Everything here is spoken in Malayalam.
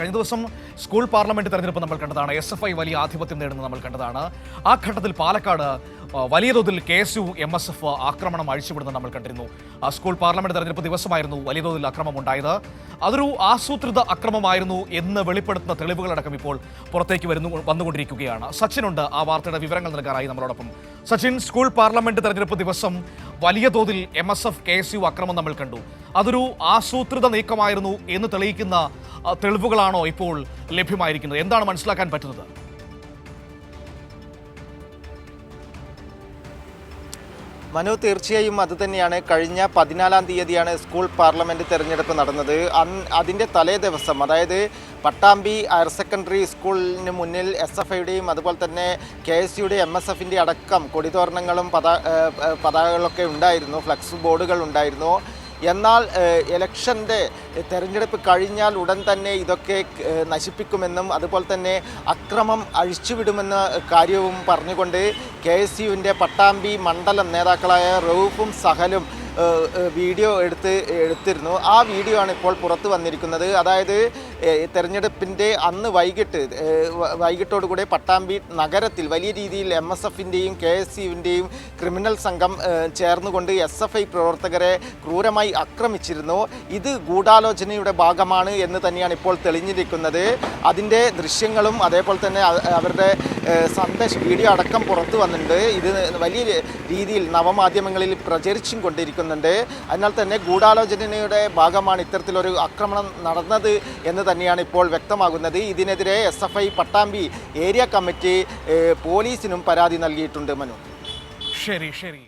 കഴിഞ്ഞ ദിവസം സ്കൂൾ പാർലമെന്റ് തെരഞ്ഞെടുപ്പ് നമ്മൾ കണ്ടതാണ്. SFI വലിയ ആധിപത്യം നേടുന്നത് നമ്മൾ കണ്ടതാണ്. ആ ഘട്ടത്തിൽ പാലക്കാട് വലിയ തോതിൽ KSU MSF ആക്രമണം അഴിച്ചുവിടുന്നത് നമ്മൾ കണ്ടിരുന്നു. സ്കൂൾ പാർലമെന്റ് തെരഞ്ഞെടുപ്പ് ദിവസമായിരുന്നു വലിയ തോതിൽ അക്രമം ഉണ്ടായത്. അതൊരു ആസൂത്രിത അക്രമമായിരുന്നു എന്ന് വെളിപ്പെടുത്തുന്ന തെളിവുകളടക്കം ഇപ്പോൾ പുറത്തേക്ക് വന്നുകൊണ്ടിരിക്കുകയാണ്. സച്ചിനുണ്ട് ആ വാർത്തയുടെ വിവരങ്ങൾ നൽകാനായി നമ്മളോടൊപ്പം. സച്ചിൻ, സ്കൂൾ പാർലമെന്റ് തെരഞ്ഞെടുപ്പ് ദിവസം വലിയ തോതിൽ MSF KSU അക്രമം നമ്മൾ കണ്ടു. അതൊരു ആസൂത്രിത നീക്കമായിരുന്നു എന്ന് തെളിയിക്കുന്ന തെളിവുകളാണോ ഇപ്പോൾ ലഭ്യമായിരിക്കുന്നത്? എന്താണ് മനസ്സിലാക്കാൻ പറ്റുന്നത്? മനു, തീർച്ചയായും അതുതന്നെയാണ്. കഴിഞ്ഞ 14-ാം തീയതിയാണ് സ്കൂൾ പാർലമെൻറ്റ് തെരഞ്ഞെടുപ്പ് നടന്നത്. അതിൻ്റെ തലേ ദിവസം, അതായത് പട്ടാമ്പി ഹയർ സെക്കൻഡറി സ്കൂളിന് മുന്നിൽ SFIയുടെയും അതുപോലെ തന്നെ KSUയുടെ MSFിൻ്റെ അടക്കം കൊടിതോരണങ്ങളും പതാകകളൊക്കെ ഉണ്ടായിരുന്നു, ഫ്ലക്സ് ബോർഡുകൾ ഉണ്ടായിരുന്നു. എന്നാൽ ഇലക്ഷൻ്റെ തെരഞ്ഞെടുപ്പ് കഴിഞ്ഞാൽ ഉടൻ തന്നെ ഇതൊക്കെ നശിപ്പിക്കുമെന്നും അതുപോലെ തന്നെ അക്രമം അഴിച്ചുവിടുമെന്ന കാര്യവും പറഞ്ഞുകൊണ്ട് KSUവിൻ്റെ പട്ടാമ്പി മണ്ഡലം നേതാക്കളായ റൌഫും സഹലും വീഡിയോ എടുത്തിരുന്നു. ആ വീഡിയോ ആണ് ഇപ്പോൾ പുറത്തു വന്നിരിക്കുന്നത്. അതായത് തെരഞ്ഞെടുപ്പിൻ്റെ അന്ന് വൈകിട്ടോടുകൂടെ പട്ടാമ്പി നഗരത്തിൽ വലിയ രീതിയിൽ MSFിൻ്റെയും KSUവിൻ്റെയും ക്രിമിനൽ സംഘം ചേർന്നുകൊണ്ട് SFI പ്രവർത്തകരെ ക്രൂരമായി ആക്രമിച്ചിരുന്നു. ഇത് ഗൂഢാലോചനയുടെ ഭാഗമാണ് എന്ന് തന്നെയാണ് ഇപ്പോൾ തെളിഞ്ഞിരിക്കുന്നത്. അതിൻ്റെ ദൃശ്യങ്ങളും അതേപോലെ തന്നെ അവരുടെ വീഡിയോ അടക്കം പുറത്തു വന്നിട്ടുണ്ട്. ഇത് വലിയ രീതിയിൽ നവമാധ്യമങ്ങളിൽ പ്രചരിച്ചും കൊണ്ടിരിക്കുന്നുണ്ട്. അതിനാൽ തന്നെ ഗൂഢാലോചനയുടെ ഭാഗമാണ് ഇത്തരത്തിലൊരു ആക്രമണം നടന്നത് എന്ന് തന്നെയാണ് ഇപ്പോൾ വ്യക്തമാകുന്നത്. ഇതിനെതിരെ SFI പട്ടാമ്പി ഏരിയ കമ്മിറ്റി പോലീസിനും പരാതി നൽകിയിട്ടുണ്ട്. മനു, ശരി.